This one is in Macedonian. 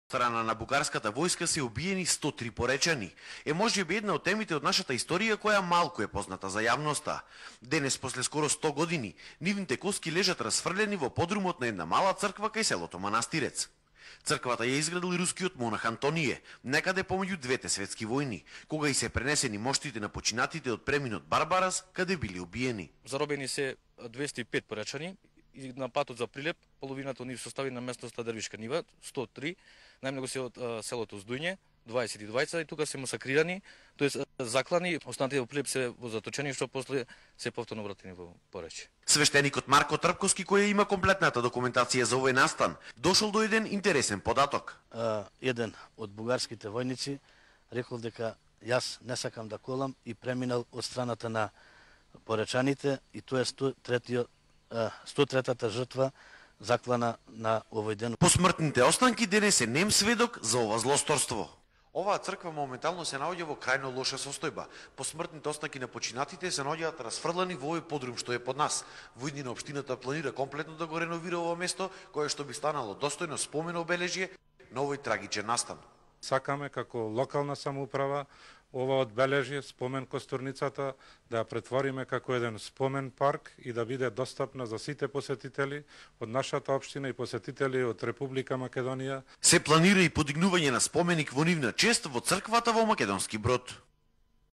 Страна на бугарската војска се убиени 103 поречани. Можеби една од темите од нашата историја која малку е позната за јавноста. Денес, после скоро 100 години, нивните коски лежат расфрлени во подрумот на една мала црква кај селото Манастирец. Црквата ја изградил рускиот монах Антонije, некаде помеѓу двете светски војни, кога и се пренесени моштите на починатите од преминот Барбарас, каде били убиени. Заробени се 205 поречани и на патот за Прилеп, половината од нив состави на местноста Дрвишка нива, 103, најмногу се од селото Здујње, 22 и тука се масакрирани, тоест заклани, останатите во Прилеп се во заточени, што после се повторно вратени во Порече. Свештеникот Марко Трпковски, кој има комплетната документација за овој настан, дошол до еден интересен податок. Еден од бугарските војници рекол дека јас не сакам да колам и преминал од страната на поречаните и тоа е 103-та жртва заклана на овој ден. Посмртните останки денес е нем сведок за ова злосторство. Оваа црква моментално се наоѓа во крајно лоша состојба. Посмртните останки на починатите се наоѓаат расфрлани во овој подрум што е под нас. Војни на општината планира комплетно да го реновира ова место, кое што би станало достојно спомен обележје на овој трагичен настан. Сакаме како локална самоуправа ова одбележје, спомен костурницата, да ја претвориме како еден спомен парк и да биде достапна за сите посетители од нашата општина и посетители од Република Македонија. Се планира и подигнување на споменик во нивна чест во црквата во Македонски Брод.